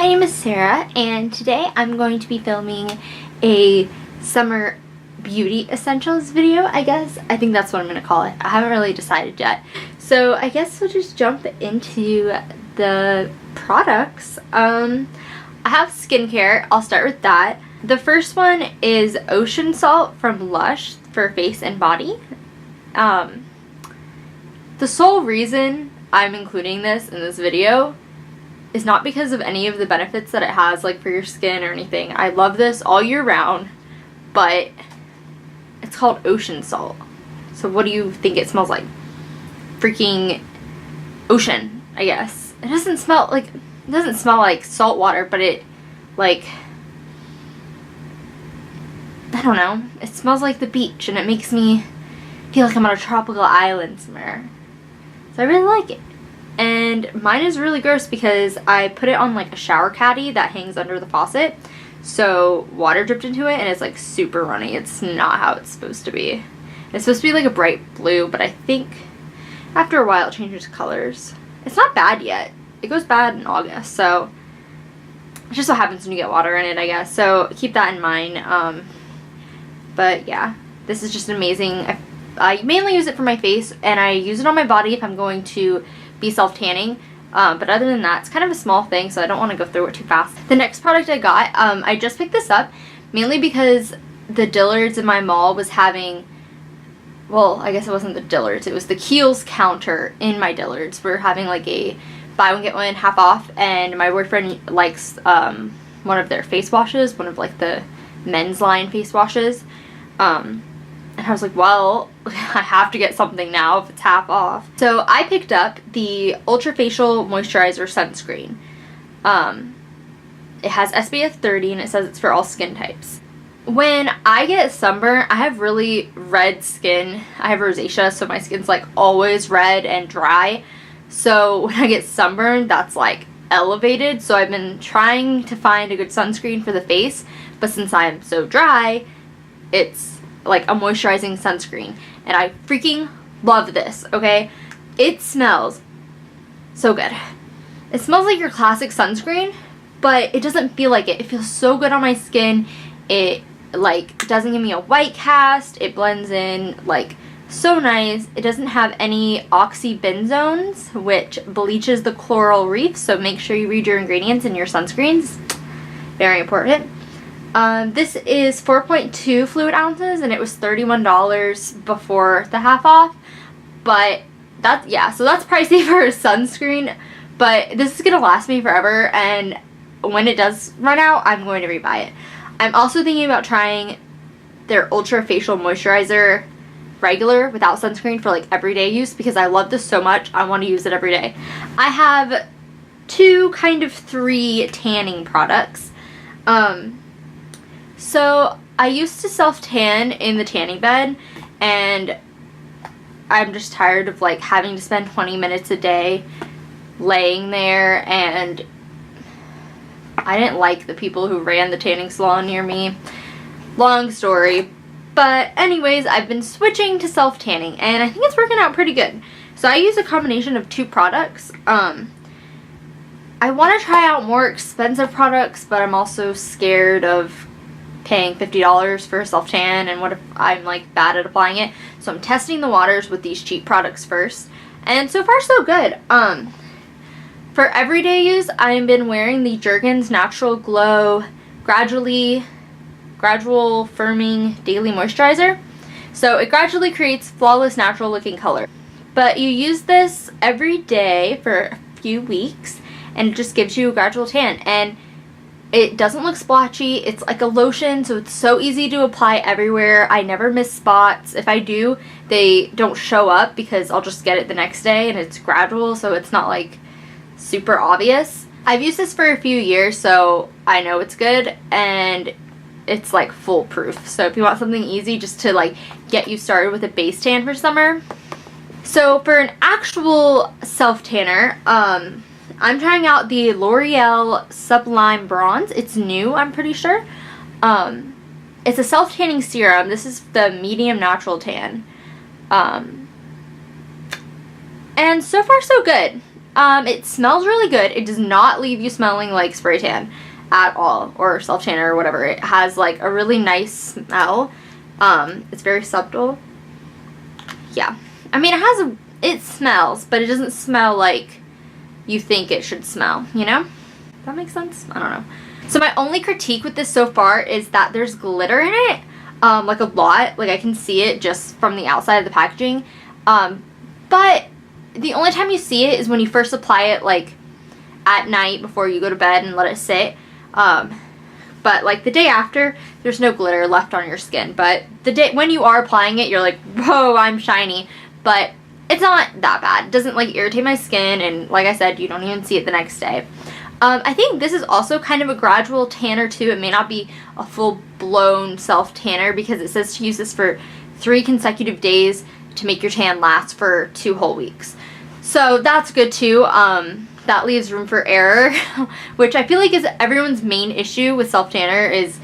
My name is Sarah, and today I'm going to be filming a summer beauty essentials video, I guess. I think that's what I'm going to call it. I haven't really decided yet. So I guess we'll just jump into the products. I have skincare. I'll start with that. The first one is Ocean Salt from Lush for face and body. The sole reason I'm including this in this video is not because of any of the benefits that it has, like for your skin or anything. I love this all year round, but it's called Ocean Salt. So what do you think it smells like? Freaking ocean, I guess. It doesn't smell like salt water, but it, like, I don't know. It smells like the beach, and it makes me feel like I'm on a tropical island somewhere. So I really like it. And mine is really gross because I put it on like a shower caddy that hangs under the faucet. So water dripped into it and it's like super runny. It's not how it's supposed to be. It's supposed to be like a bright blue, but I think after a while it changes colors. It's not bad yet. It goes bad in August, so it's just what happens when you get water in it, I guess. So keep that in mind. But yeah, this is just amazing. I mainly use it for my face, and I use it on my body if I'm going to be self-tanning, but other than that, it's kind of a small thing, so I don't want to go through it too fast. The next product I got, I just picked this up mainly because the Dillard's in my mall was having, well, I guess it wasn't the Dillard's, it was the Kiehl's counter in my Dillard's. We're having like a buy one get one half off, and my boyfriend likes one of their face washes, one of like the men's line face washes, and I was like, well, I have to get something now if it's half off. So I picked up the Ultra Facial Moisturizer Sunscreen. It has SPF 30 and it says it's for all skin types. When I get sunburn, I have really red skin. I have rosacea, so my skin's like always red and dry. So when I get sunburn, that's like elevated. So I've been trying to find a good sunscreen for the face, but since I'm so dry, it's like a moisturizing sunscreen, and I freaking love this. Okay, it smells so good. It smells like your classic sunscreen, but it doesn't feel like it. It feels so good on my skin. It like doesn't give me a white cast. It blends in like so nice. It doesn't have any oxybenzones, which bleaches the coral reef, so make sure you read your ingredients in your sunscreens. Very important. This is 4.2 fluid ounces, and it was $31 before the half off, but that's, yeah, so that's pricey for a sunscreen, but this is gonna last me forever, and when it does run out, I'm going to rebuy it. I'm also thinking about trying their Ultra Facial Moisturizer regular without sunscreen for like everyday use, because I love this so much. I want to use it every day. I have three tanning products. So I used to self-tan in the tanning bed, and I'm just tired of like having to spend 20 minutes a day laying there, and I didn't like the people who ran the tanning salon near me. Long story. But anyways, I've been switching to self-tanning, and I think it's working out pretty good. So I use a combination of two products. I want to try out more expensive products, but I'm also scared of paying $50 for a self-tan, and what if I'm like bad at applying it. So I'm testing the waters with these cheap products first, and so far so good. For everyday use, I've been wearing the Jergens Natural Glow Gradual Firming Daily Moisturizer. So it gradually creates flawless natural looking color, but you use this every day for a few weeks, and it just gives you a gradual tan, and it doesn't look splotchy. It's like a lotion, so it's so easy to apply everywhere. I never miss spots. If I do, they don't show up because I'll just get it the next day, and it's gradual, so it's not like super obvious. I've used this for a few years, so I know it's good, and it's like foolproof. So if you want something easy just to like get you started with a base tan for summer. So for an actual self-tanner, I'm trying out the L'Oreal Sublime Bronze. It's new, I'm pretty sure. It's a self-tanning serum. This is the medium natural tan. And so far so good. It smells really good. It does not leave you smelling like spray tan at all, or self tanner or whatever. It has like a really nice smell. It's very subtle. Yeah, I mean, it smells, but it doesn't smell like you think it should smell, you know? Does that make sense? I don't know. So my only critique with this so far is that there's glitter in it, like a lot. Like I can see it just from the outside of the packaging. But the only time you see it is when you first apply it, like at night before you go to bed and let it sit. But like the day after, there's no glitter left on your skin. But the day when you are applying it, you're like, whoa, I'm shiny. But it's not that bad. It doesn't like irritate my skin, and like I said, you don't even see it the next day. I think this is also kind of a gradual tanner too. It may not be a full-blown self-tanner because it says to use this for 3 consecutive days to make your tan last for 2 whole weeks. So that's good too. That leaves room for error, which I feel like is everyone's main issue with self-tanner is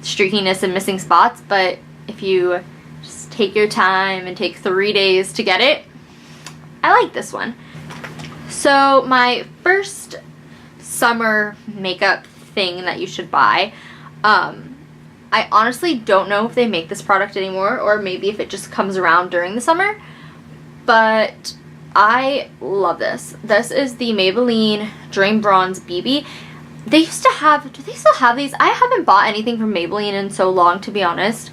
streakiness and missing spots. But if you just take your time and take 3 days to get it, I like this one. So my first summer makeup thing that you should buy, I honestly don't know if they make this product anymore, or maybe if it just comes around during the summer, but I love this. This is the Maybelline Dream Bronze BB. They used to have, do they still have these? I haven't bought anything from Maybelline in so long, to be honest,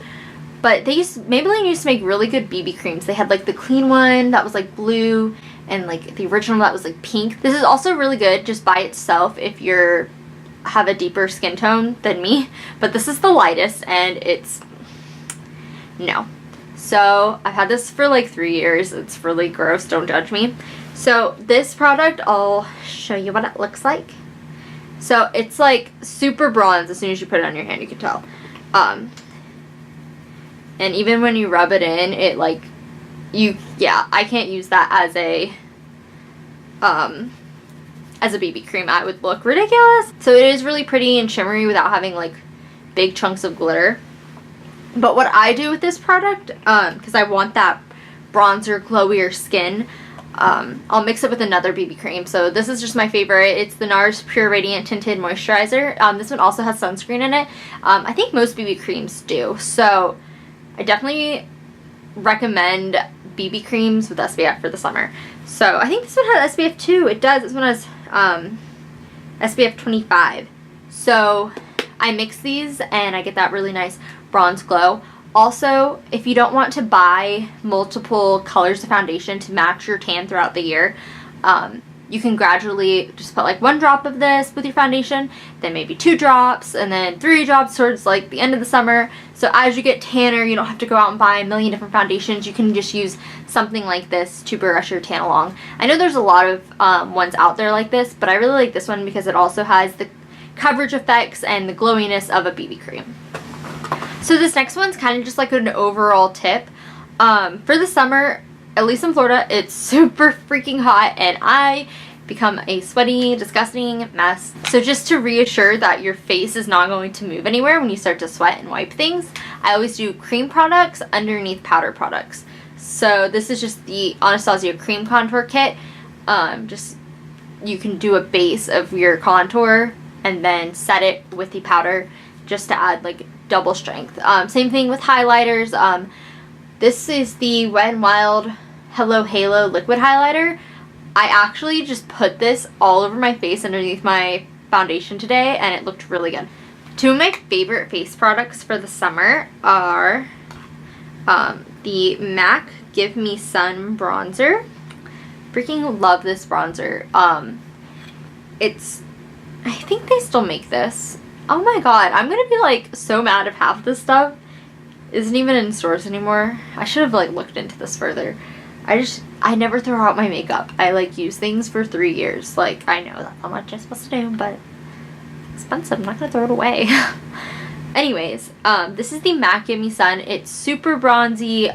but Maybelline used to make really good BB creams. They had like the clean one that was like blue, and like the original that was like pink. This is also really good just by itself if you're have a deeper skin tone than me, but this is the lightest and it's no. So I've had this for like 3 years. It's really gross, don't judge me. So this product, I'll show you what it looks like. So it's like super bronze. As soon as you put it on your hand, you can tell. And even when you rub it in, it like yeah, I can't use that as a BB cream. I would look ridiculous. So it is really pretty and shimmery without having like big chunks of glitter. But what I do with this product, because I want that bronzer, glowier skin, I'll mix it with another BB cream. So this is just my favorite. It's the NARS Pure Radiant Tinted Moisturizer. This one also has sunscreen in it. I think most BB creams do. So I definitely recommend BB creams with SPF for the summer. So I think this one has SPF too. It does. This one has SPF 25. So I mix these and I get that really nice bronze glow. Also, if you don't want to buy multiple colors of foundation to match your tan throughout the year, you can gradually just put like 1 drop of this with your foundation, then maybe 2 drops, and then 3 drops towards like the end of the summer. So as you get tanner, you don't have to go out and buy a million different foundations. You can just use something like this to progress your tan along. I know there's a lot of ones out there like this, but I really like this one because it also has the coverage effects and the glowiness of a BB cream. So this next one's kind of just like an overall tip. For the summer, at least in Florida, it's super freaking hot and I become a sweaty, disgusting mess. So just to reassure that your face is not going to move anywhere when you start to sweat and wipe things, I always do cream products underneath powder products. So this is just the Anastasia Cream Contour Kit. You can do a base of your contour and then set it with the powder just to add like double strength. Same thing with highlighters. This is the Wet n Wild Hello Halo liquid highlighter. I actually just put this all over my face underneath my foundation today and it looked really good. 2 of my favorite face products for the summer are the MAC Give Me Sun bronzer. Freaking love this bronzer. I think they still make this. Oh my god, I'm gonna be like so mad if half this stuff isn't even in stores anymore. I should have like looked into this further. I never throw out my makeup. I like use things for 3 years. Like, I know that's not much I'm supposed to do, but it's expensive. I'm not gonna throw it away. Anyways, this is the MAC Give Me Sun. It's super bronzy.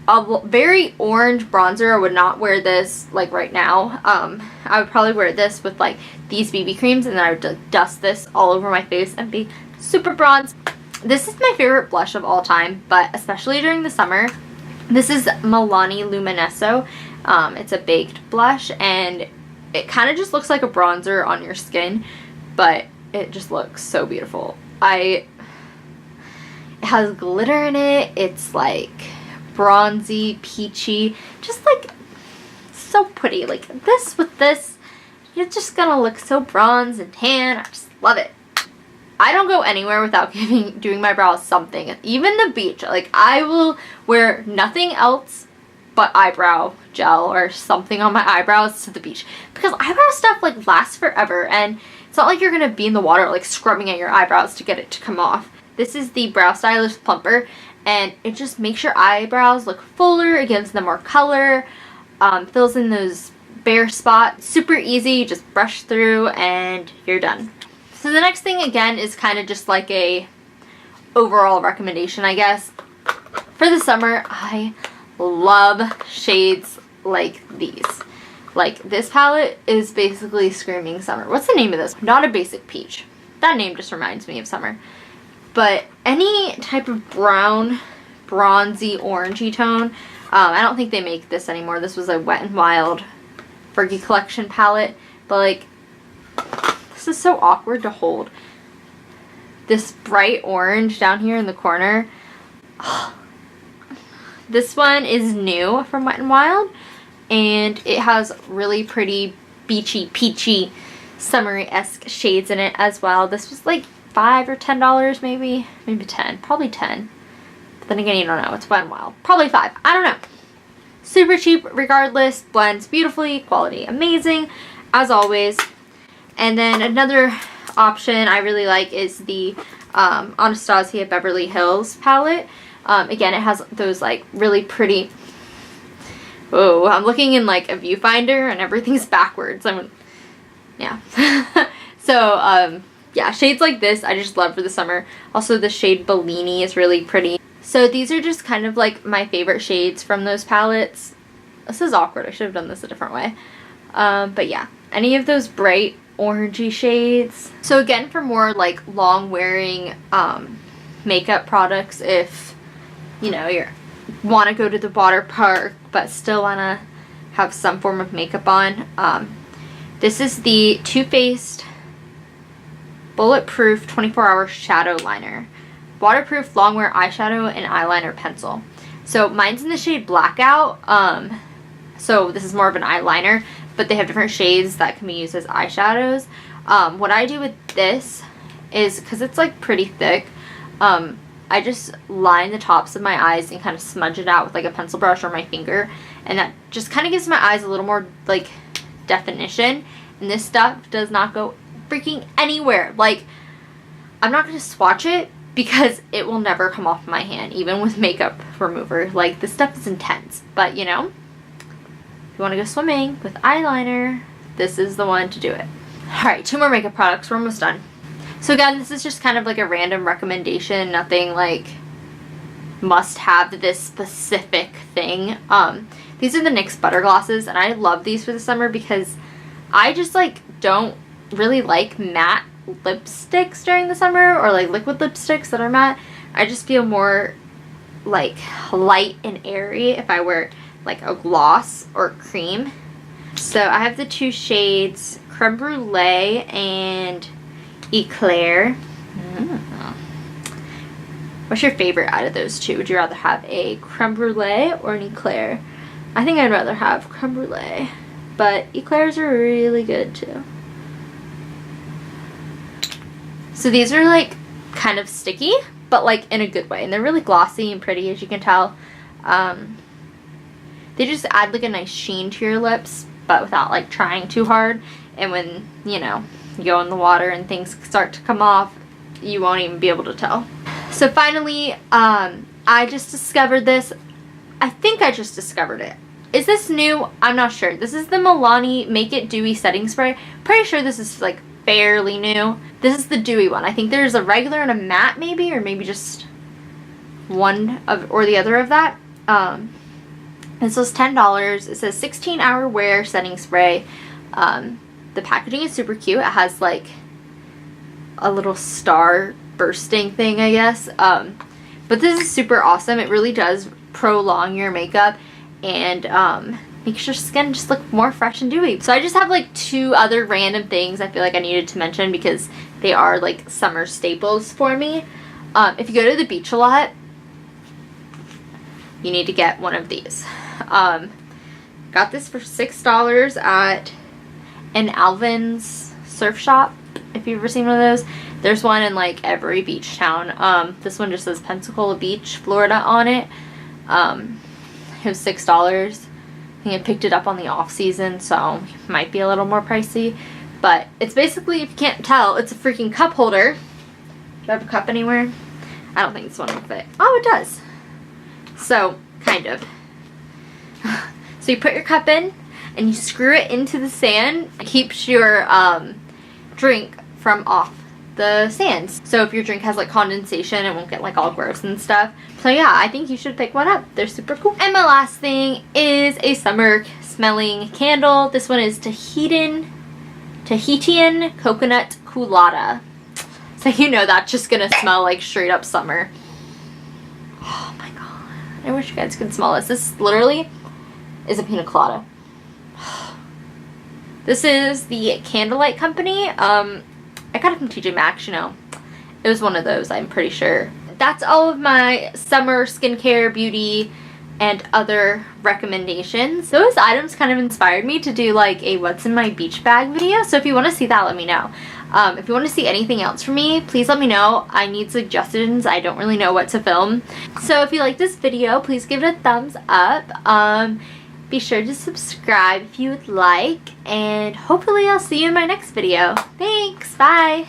A very orange bronzer. I would not wear this like right now. I would probably wear this with like these BB creams and then I would dust this all over my face and be super bronze. This is my favorite blush of all time, but especially during the summer. This is Milani Luminesso. It's a baked blush, and it kind of just looks like a bronzer on your skin, but it just looks so beautiful. It has glitter in it. It's like bronzy, peachy, just like so pretty. Like this with this, you're just gonna look so bronze and tan. I just love it. I don't go anywhere without doing my brows something. Even the beach. Like, I will wear nothing else but eyebrow gel or something on my eyebrows to the beach. Because eyebrow stuff, like, lasts forever. And it's not like you're going to be in the water, like, scrubbing at your eyebrows to get it to come off. This is the Brow Stylist Plumper. And it just makes your eyebrows look fuller. It gives them more color. Fills in those bare spots. Super easy. You just brush through and you're done. So the next thing, again, is kind of just like a overall recommendation, I guess. For the summer, I love shades like these. Like, this palette is basically screaming summer. What's the name of this? Not a Basic Peach. That name just reminds me of summer. But any type of brown, bronzy, orangey tone. I don't think they make this anymore. This was a Wet n Wild Fergie Collection palette. But, like, this is so awkward to hold. This bright orange down here in the corner. Oh. This one is new from Wet n Wild, and it has really pretty beachy, peachy, summery-esque shades in it as well. This was like $5 or $10 maybe. Maybe 10. Probably 10. But then again, you don't know. It's Wet n Wild. Probably 5. I don't know. Super cheap regardless. Blends beautifully. Quality amazing as always. And then another option I really like is the Anastasia Beverly Hills palette. Again, it has those like really pretty... Whoa, I'm looking in like a viewfinder and everything's backwards. Yeah. So, yeah, shades like this I just love for the summer. Also, the shade Bellini is really pretty. So these are just kind of like my favorite shades from those palettes. This is awkward. I should have done this a different way. But yeah, any of those bright orangey shades. So again, for more like long wearing makeup products, if you know you want to go to the water park but still want to have some form of makeup on, this is the Too Faced Bulletproof 24-Hour Shadow Liner. Waterproof longwear eyeshadow and eyeliner pencil. So mine's in the shade Blackout. So this is more of an eyeliner, but they have different shades that can be used as eyeshadows. What I do with this is, because it's like pretty thick, I just line the tops of my eyes and kind of smudge it out with like a pencil brush or my finger, and that just kind of gives my eyes a little more like definition. And this stuff does not go freaking anywhere. Like, I'm not going to swatch it because it will never come off my hand, even with makeup remover. Like, this stuff is intense, but you know, if you want to go swimming with eyeliner, this is the one to do it. Alright, 2 more makeup products. We're almost done. So again, this is just kind of like a random recommendation. Nothing like must have this specific thing. These are the NYX Butter Glosses, and I love these for the summer because I just like don't really like matte lipsticks during the summer, or like liquid lipsticks that are matte. I just feel more like light and airy if I wear like a gloss or cream. So I have the 2 shades Creme Brulee and Eclair. What's your favorite out of those 2? Would you rather have a Creme Brulee or an Eclair? I think I'd rather have Creme Brulee, but Eclairs are really good too. So these are like kind of sticky, but like in a good way, and they're really glossy and pretty, as you can tell. They just add like a nice sheen to your lips, but without like trying too hard. And when, you know, you go in the water and things start to come off, you won't even be able to tell. So finally, I just discovered this. I think I just discovered it. Is this new? I'm not sure. This is the Milani Make It Dewy Setting Spray. Pretty sure this is like fairly new. This is the dewy one. I think there's a regular and a matte maybe, or maybe just one of or the other of that. This was $10. It says 16-hour wear setting spray. The packaging is super cute. It has like a little star bursting thing, I guess. But this is super awesome. It really does prolong your makeup, and makes your skin just look more fresh and dewy. So I just have like 2 other random things I feel like I needed to mention because they are like summer staples for me. If you go to the beach a lot, you need to get one of these. Got this for $6 at an Alvin's surf shop, if you've ever seen one of those. There's one in like every beach town. This one just says Pensacola Beach, Florida on it. It was $6. I think I picked it up on the off season, so it might be a little more pricey. But it's basically, if you can't tell, it's a freaking cup holder. Do I have a cup anywhere? I don't think this one will fit. Oh, it does. So, kind of. So you put your cup in and you screw it into the sand. It keeps your drink from off the sands. So if your drink has like condensation, it won't get like all gross and stuff. So yeah, I think you should pick one up. They're super cool. And my last thing is a summer smelling candle. This one is Tahitian Coconut Culotta. So you know that's just gonna smell like straight up summer. Oh my god. I wish you guys could smell this. This literally is a pina colada. This is the Candlelight Company. I got it from TJ Maxx, you know. It was one of those, I'm pretty sure. That's all of my summer skincare, beauty, and other recommendations. Those items kind of inspired me to do like a what's in my beach bag video. So if you want to see that, let me know. If you want to see anything else from me, please let me know. I need suggestions. I don't really know what to film. So if you like this video, please give it a thumbs up. Be sure to subscribe if you would like, and hopefully I'll see you in my next video. Thanks, bye!